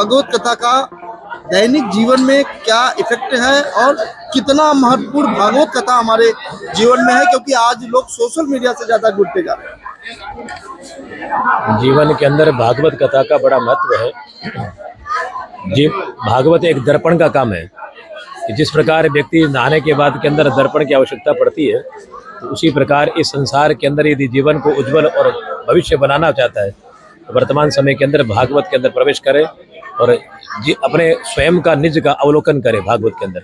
भागवत कथा का दैनिक जीवन में क्या इफेक्ट है और कितना महत्वपूर्ण भागवत कथा हमारे जीवन में है, क्योंकि आज लोग सोशल मीडिया से ज्यादा जुड़ते जा रहे हैं। जीवन के अंदर भागवत कथा का बड़ा महत्व है। जी, भागवत एक दर्पण का काम है कि जिस प्रकार व्यक्ति नहाने के बाद के अंदर दर्पण की आवश्यकता पड़ती है, तो उसी प्रकार इस संसार के अंदर यदि जीवन को उज्जवल और भविष्य बनाना चाहता है तो वर्तमान समय के अंदर भागवत के अंदर प्रवेश करे और अपने स्वयं का निज का अवलोकन करे भागवत के अंदर।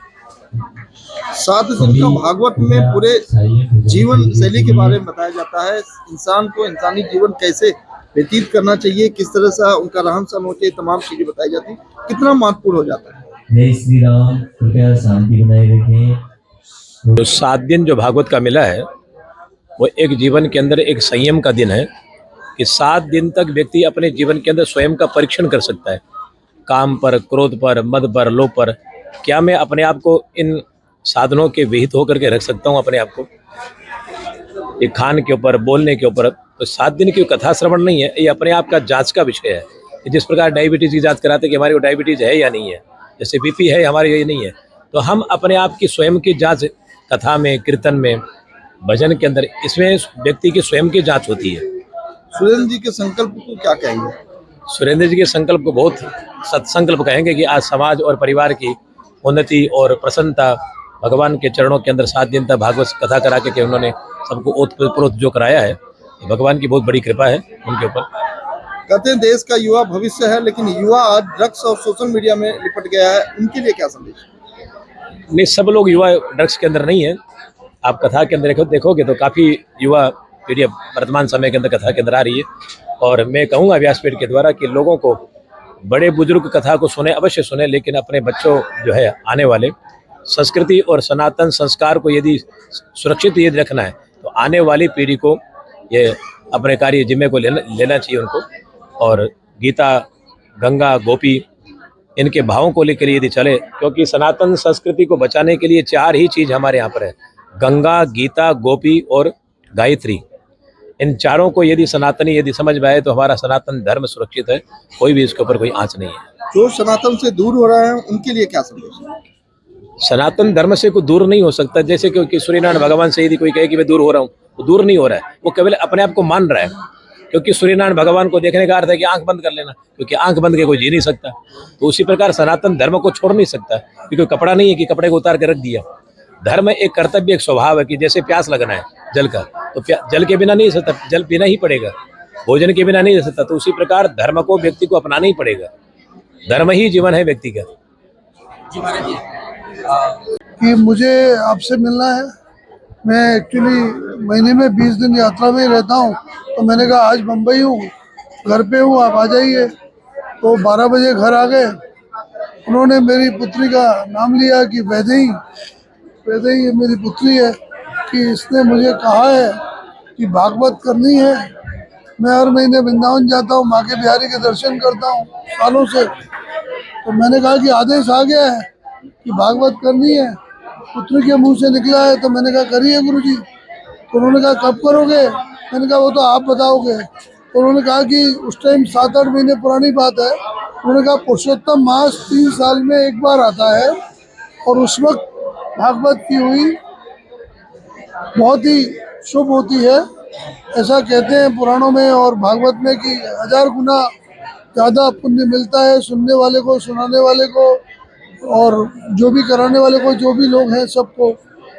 साथ ही भागवत में पूरे जीवन शैली के बारे में बताया जाता है, इंसान को इंसानी जीवन कैसे व्यतीत करना चाहिए, किस तरह से उनका रहन सहन होती है, तमाम चीजें बताई जाती है। कितना महत्वपूर्ण हो जाता है। जय श्री राम, कृपया शांति बनाए रखें। जो 7 दिन जो भागवत का मिला है वो एक जीवन के अंदर एक संयम का दिन है कि 7 दिन तक व्यक्ति अपने जीवन के अंदर स्वयं का परीक्षण कर सकता है। काम पर, क्रोध पर, मद पर, लोभ पर, क्या मैं अपने आप को इन साधनों के विहित होकर के रख सकता हूँ अपने आप को। ये खान के ऊपर, बोलने के ऊपर, तो 7 दिन की कथा श्रवण नहीं है, ये अपने आप का जांच का विषय है। जिस प्रकार डायबिटीज की जांच कराते कि हमारी को डायबिटीज है या नहीं है, जैसे बीपी है हमारी ये नहीं है, तो हम अपने आप की स्वयं की जांच कथा में, कीर्तन में, भजन के अंदर, इसमें व्यक्ति की स्वयं की जांच होती है। सुरेंद्र जी के संकल्प को क्या कहेंगे? सुरेंद्र जी के संकल्प को बहुत सत्संकल्प कहेंगे कि आज समाज और परिवार की उन्नति और प्रसन्नता भगवान के चरणों के अंदर 7 दिन तक भागवत कथा करा के उन्होंने सबको ओतप्रोत जो कराया है, भगवान की बहुत बड़ी कृपा है उनके ऊपर। कहते हैं देश का युवा भविष्य है, लेकिन युवा आज ड्रग्स और सोशल मीडिया में लिपट गया है, उनके लिए क्या संदेश? नहीं, सब लोग युवा ड्रग्स के अंदर नहीं है। आप कथा के अंदर देखोगे तो काफ़ी युवा पीढ़ी वर्तमान समय के अंदर कथा के अंदर आ रही है। और मैं कहूँगा व्यासपीठ के द्वारा कि लोगों को बड़े बुजुर्ग कथा को सुने, अवश्य सुने, लेकिन अपने बच्चों जो है आने वाले संस्कृति और सनातन संस्कार को यदि सुरक्षित यदि रखना है तो आने वाली पीढ़ी को ये अपने कार्य जिम्मे को लेना चाहिए उनको। और गीता, गंगा, गोपी, इनके भावों को लेकर यदि चले, क्योंकि सनातन संस्कृति को बचाने के लिए 4 ही चीज़ हमारे यहाँ पर है, गंगा, गीता, गोपी और गायत्री। इन चारों को यदि सनातनी यदि समझ में आए तो हमारा सनातन धर्म सुरक्षित है, कोई भी इसके ऊपर कोई आँच नहीं है। जो सनातन से दूर हो रहे हैं उनके लिए क्या संदेश? सनातन धर्म से कोई दूर नहीं हो सकता। जैसे कि सूर्यनारायण भगवान से यदि कोई कहे कि मैं दूर हो रहा हूँ, वो दूर नहीं हो रहा है, वो केवल अपने आप को मान रहा है। क्योंकि सूर्यनारायण भगवान को देखने का अर्थ है कि आंख बंद कर लेना, क्योंकि आंख बंद के कोई जी नहीं सकता। तो उसी प्रकार सनातन धर्म को छोड़ नहीं सकता, क्योंकि कपड़ा नहीं है कि कपड़े को उतार के रख दिया। धर्म एक कर्तव्य, एक स्वभाव है कि जैसे प्यास लगना है जल का, तो जल के बिना नहीं रह सकता, जल पीना ही पड़ेगा, भोजन के बिना नहीं रह सकता। तो उसी प्रकार धर्म को व्यक्ति को अपनाना ही पड़ेगा, धर्म ही जीवन है व्यक्ति का। कि मुझे आपसे मिलना है। मैं एक्चुअली महीने में 20 दिन यात्रा में रहता हूँ, तो मैंने कहा आज मुंबई हूँ, घर पे हूँ, आप आ जाइए। तो 12 बजे घर आ गए। उन्होंने मेरी पुत्री का नाम लिया कि वैदेही मेरी पुत्री है, कि इसने मुझे कहा है कि भागवत करनी है। मैं हर महीने वृंदावन जाता हूँ, माँ के बिहारी के दर्शन करता हूँ सालों से। तो मैंने कहा कि आदेश आ गया है कि भागवत करनी है, पुत्र के मुंह से निकला है। तो मैंने कहा करिए गुरुजी। तो उन्होंने कहा कब करोगे? मैंने कहा वो तो आप बताओगे। तो उन्होंने कहा कि उस टाइम 7-8 महीने पुरानी बात है। उन्होंने कहा पुरुषोत्तम मास 3 साल में एक बार आता है, और उस वक्त भागवत की हुई बहुत ही शुभ होती है। ऐसा कहते हैं पुराणों में और भागवत में कि 1000 गुना ज़्यादा पुण्य मिलता है सुनने वाले को, सुनाने वाले को, और जो भी कराने वाले को, जो भी लोग हैं सबको।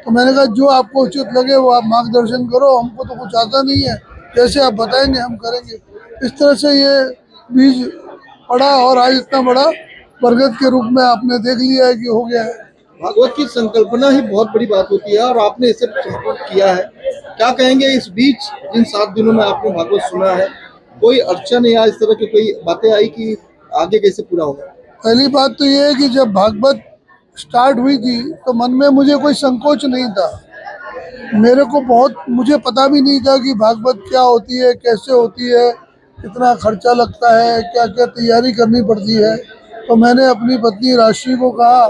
तो मैंने कहा जो आपको उचित लगे वो आप मार्गदर्शन करो, हमको तो कुछ आता नहीं है, जैसे आप बताएंगे हम करेंगे। इस तरह से ये बीज पड़ा और आज इतना बड़ा बरगद के रूप में आपने देख लिया है कि हो गया है। भागवत की संकल्पना ही बहुत बड़ी बात होती है और आपने इसे संकल्प किया है। क्या कहेंगे इस बीच इन 7 दिनों में आपने भागवत सुना है, कोई अड़चन या इस तरह की कोई बातें आई कि आगे कैसे पूरा होगा? पहली बात तो ये है कि जब भागवत स्टार्ट हुई थी तो मन में मुझे कोई संकोच नहीं था। मुझे पता भी नहीं था कि भागवत क्या होती है, कैसे होती है, कितना खर्चा लगता है, क्या क्या तैयारी करनी पड़ती है। तो मैंने अपनी पत्नी राशि को कहा,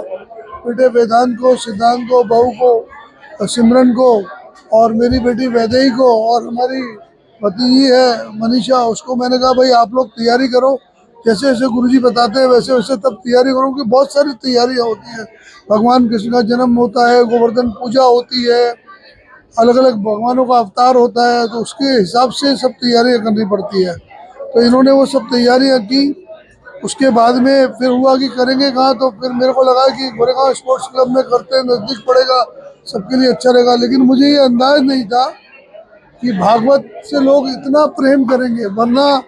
बेटे वेदांत को, सिद्धांत को, बहू को, सिमरन को, और मेरी बेटी वैदेही को, और हमारी भतीजी है मनीषा, उसको मैंने कहा भाई आप लोग तैयारी करो, जैसे जैसे गुरुजी बताते हैं वैसे वैसे तब तैयारी करूँ कि बहुत सारी तैयारियाँ होती हैं। भगवान कृष्ण का जन्म होता है, गोवर्धन पूजा होती है, अलग अलग भगवानों का अवतार होता है, तो उसके हिसाब से सब तैयारियाँ करनी पड़ती है। तो इन्होंने वो सब तैयारियाँ की। उसके बाद में फिर हुआ कि करेंगे कहाँ, तो फिर मेरे को लगा कि गोरेगांव स्पोर्ट्स क्लब में करते हैं, नज़दीक पड़ेगा, सबके लिए अच्छा रहेगा। लेकिन मुझे ये अंदाज नहीं था कि भागवत से लोग इतना प्रेम करेंगे, वरना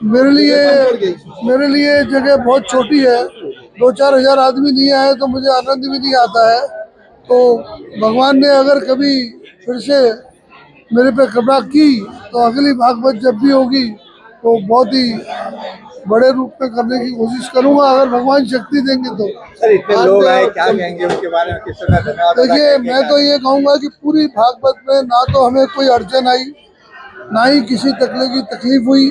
मेरे लिए जगह बहुत छोटी है, 2-4 हज़ार आदमी नहीं आए तो मुझे आनंद भी नहीं आता है। तो भगवान ने अगर कभी फिर से मेरे पे कृपा की तो अगली भागवत जब भी होगी तो बहुत ही बड़े रूप में करने की कोशिश करूंगा, अगर भगवान शक्ति देंगे तो। सर इतने लोग आए, क्या कहेंगे उनके बारे में, किस तरह धन्यवाद अदा देखिए, करेंगे? मैं तो ये कहूंगा कि पूरी भागवत में ना तो हमें कोई अड़चन आई, ना ही किसी तरह की तकलीफ हुई।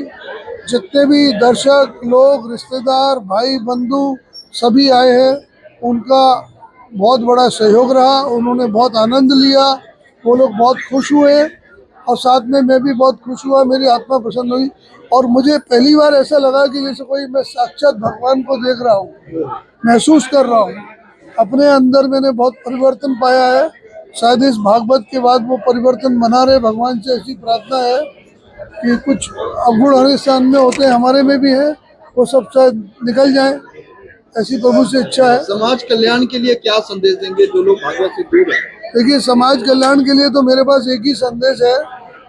जितने भी दर्शक लोग, रिश्तेदार, भाई बंधु सभी आए हैं, उनका बहुत बड़ा सहयोग रहा, उन्होंने बहुत आनंद लिया, वो लोग बहुत खुश हुए और साथ में मैं भी बहुत खुश हुआ, मेरी आत्मा प्रसन्न हुई। और मुझे पहली बार ऐसा लगा कि जैसे कोई मैं साक्षात भगवान को देख रहा हूँ, महसूस कर रहा हूँ। अपने अंदर मैंने बहुत परिवर्तन पाया है। शायद इस भागवत के बाद वो परिवर्तन बना रहे, भगवान से ऐसी प्रार्थना है कि कुछ अवगुण हर इंसान में होते हैं, हमारे में भी है, वो सब शायद निकल जाए, ऐसी प्रभु से इच्छा है। समाज कल्याण के लिए क्या संदेश देंगे जो लोग भागवत से दूर हैं? देखिए, समाज कल्याण के लिए तो मेरे पास एक ही संदेश है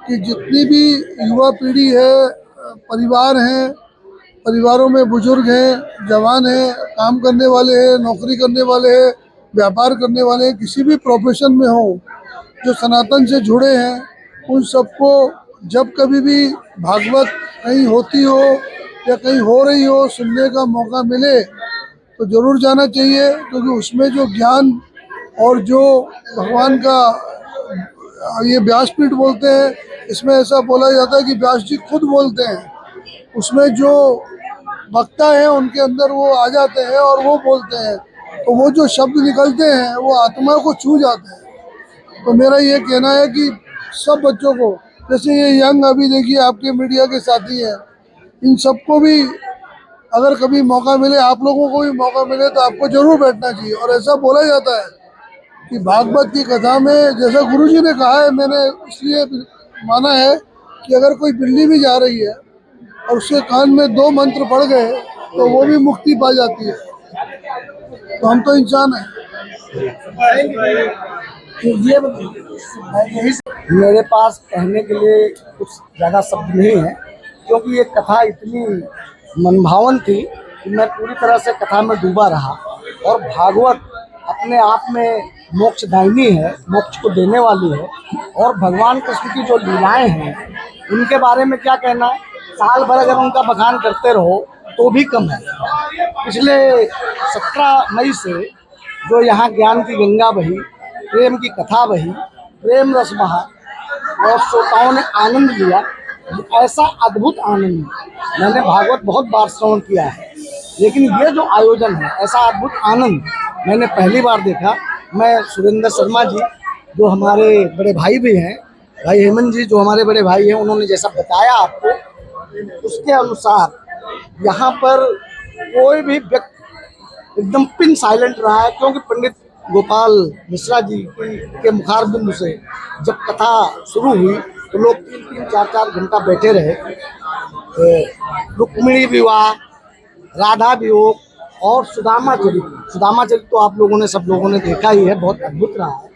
कि जितनी भी युवा पीढ़ी है, परिवार हैं, परिवारों में बुजुर्ग हैं, जवान हैं, काम करने वाले हैं, नौकरी करने वाले हैं, व्यापार करने वाले हैं, किसी भी प्रोफेशन में हो, जो सनातन से जुड़े हैं, उन सबको जब कभी भी भागवत कहीं होती हो या कहीं हो रही हो, सुनने का मौका मिले तो ज़रूर जाना चाहिए, क्योंकि उसमें जो ज्ञान और जो भगवान का ये व्यासपीठ बोलते हैं, इसमें ऐसा बोला जाता है कि व्यास जी खुद बोलते हैं, उसमें जो वक्ता है उनके अंदर वो आ जाते हैं और वो बोलते हैं, तो वो जो शब्द निकलते हैं वो आत्मा को छू जाते हैं। तो मेरा ये कहना है कि सब बच्चों को, जैसे ये यंग अभी देखिए आपके मीडिया के साथी हैं, इन सबको भी अगर कभी मौका मिले, आप लोगों को भी मौका मिले, तो आपको जरूर बैठना चाहिए। और ऐसा बोला जाता है कि भागवत की कथा में, जैसा गुरुजी ने कहा है, मैंने इसलिए माना है कि अगर कोई बिल्ली भी जा रही है और उसके कान में 2 मंत्र पड़ गए तो वो भी मुक्ति पा जाती है। तो हम तो इंसान हैं। मेरे पास कहने के लिए कुछ ज़्यादा शब्द नहीं है, क्योंकि ये कथा इतनी मनभावन थी कि मैं पूरी तरह से कथा में डूबा रहा। और भागवत अपने आप में मोक्षदायिनी है, मोक्ष को देने वाली है। और भगवान कृष्ण की जो लीलाएं हैं उनके बारे में क्या कहना है, साल भर अगर उनका बखान करते रहो तो भी कम है। पिछले 17 मई से जो यहाँ ज्ञान की गंगा बही, प्रेम की कथा बही, प्रेम रस बहा और श्रोताओं ने आनंद लिया, ऐसा अद्भुत आनंद मैंने भागवत बहुत बार श्रवण किया है, लेकिन ये जो आयोजन है, ऐसा अद्भुत आनंद मैंने पहली बार देखा। मैं सुरेंद्र शर्मा जी जो हमारे बड़े भाई भी हैं, भाई हेमंत जी जो हमारे बड़े भाई हैं, उन्होंने जैसा बताया आपको, उसके अनुसार यहाँ पर कोई भी व्यक्ति एकदम पिन साइलेंट रहा है, क्योंकि पंडित गोपाल मिश्रा जी के मुखार बिंदु से जब कथा शुरू हुई तो लोग 3-3, 4-4 घंटा बैठे रहे। रुक्मिणी विवाह, राधा वियोग और सुदामा चरित्र तो आप लोगों ने, सब लोगों ने देखा ही है, बहुत अद्भुत रहा है।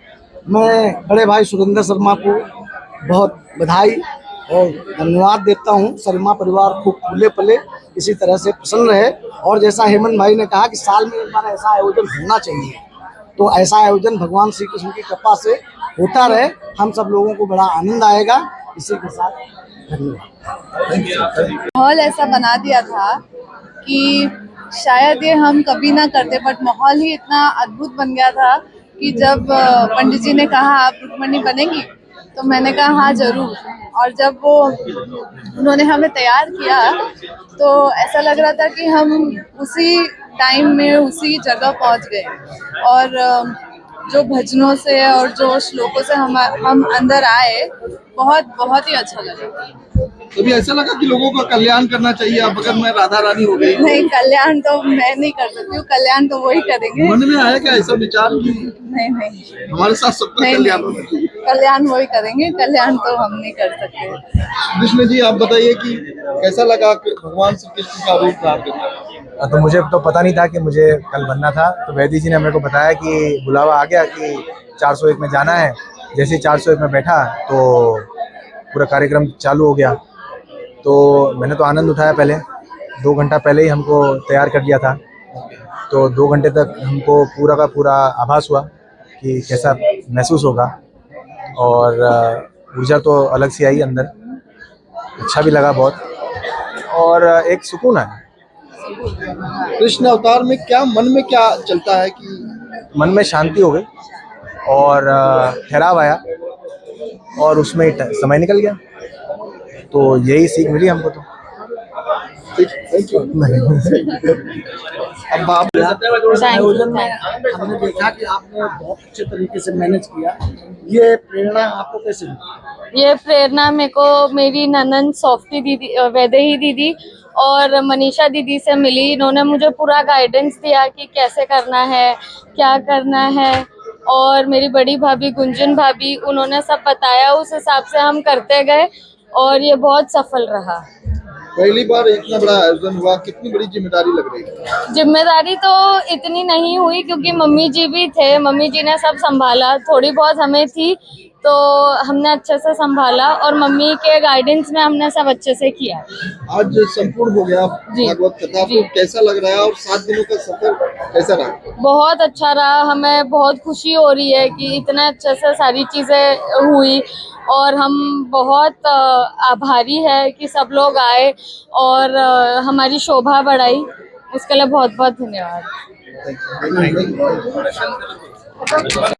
मैं बड़े भाई सुरेंद्र शर्मा को बहुत बधाई और धन्यवाद देता हूँ। शर्मा परिवार खूब फूले पले, इसी तरह से प्रसन्न रहे। और जैसा हेमंत भाई ने कहा कि साल में एक बार ऐसा आयोजन होना चाहिए, तो ऐसा आयोजन भगवान श्री कृष्ण की कृपा से होता रहे, हम सब लोगों को बड़ा आनंद आएगा। इसी के साथ धन्यवाद। माहौल ऐसा बना दिया था कि शायद ये हम कभी ना करते, बट माहौल ही इतना अद्भुत बन गया था कि जब पंडित जी ने कहा आप रुक्मणी बनेंगी, तो मैंने कहा हाँ ज़रूर। और जब वो उन्होंने हमें तैयार किया तो ऐसा लग रहा था कि हम उसी टाइम में उसी जगह पहुंच गए। और जो भजनों से और जो श्लोकों से हम अंदर आए, बहुत ही अच्छा लगा। कभी ऐसा लगा कि लोगों का कल्याण करना चाहिए, अब अगर मैं राधा रानी हो गई? नहीं, कल्याण तो मैं नहीं कर सकती हूँ, कल्याण तो वही करेंगे। मन में आया क्या ऐसा विचार कि नहीं, हमारे साथ सबका नहीं, कल्याण होना चाहिए? कल्याण वही करेंगे, कल्याण तो हम नहीं कर सकते। कृष्ण जी, आप बताइए कि कैसा लगा कि भगवान श्री कृष्ण का रूप धारण करना? तो मुझे तो पता नहीं था कि मुझे कल बनना था, तो वैदी जी ने मेरे को बताया कि बुलावा आ गया कि 401 में जाना है। जैसे ही 401 में बैठा तो पूरा कार्यक्रम चालू हो गया। तो मैंने तो आनंद उठाया, पहले 2 घंटा पहले ही हमको तैयार कर दिया था। तो 2 घंटे तक हमको पूरा का पूरा आभास हुआ कि कैसा महसूस होगा, और ऊर्जा तो अलग सी आई अंदर, अच्छा भी लगा बहुत, और एक सुकून है। कृष्ण अवतार में क्या मन में क्या चलता है कि मन में शांति हो गई और ठहराव आया, और उसमें ही समय निकल गया। तो यही सीख मिली हमको। तो थैंक यू। अब आप आयोजन में हमने देखा कि आपने बहुत अच्छे तरीके से मैनेज किया, ये प्रेरणा आपको कैसे मिली? ये प्रेरणा मेरे को मेरी ननंद सॉफ्टी दीदी, वैदेही दीदी और मनीषा दीदी से मिली। इन्होंने मुझे पूरा गाइडेंस दिया कि कैसे करना है, क्या करना है, और मेरी बड़ी भाभी गुंजन भाभी, उन्होंने सब बताया, उस हिसाब से हम करते गए और ये बहुत सफल रहा। पहली बार इतना बड़ा आयोजन हुआ, कितनी बड़ी जिम्मेदारी लग रही है? जिम्मेदारी तो इतनी नहीं हुई क्योंकि मम्मी जी भी थे, मम्मी जी ने सब संभाला, थोड़ी बहुत हमें थी तो हमने अच्छे से संभाला, और मम्मी के गाइडेंस में हमने सब अच्छे से किया। आज संपूर्ण हो गया भागवत कथा, तो कैसा लग रहा है और 7 दिनों का सफर कैसा रहा? बहुत अच्छा रहा, हमें बहुत खुशी हो रही है कि इतने अच्छे से सारी चीज़ें हुई, और हम बहुत आभारी है कि सब लोग आए और हमारी शोभा बढ़ाई, उसके लिए बहुत बहुत धन्यवाद।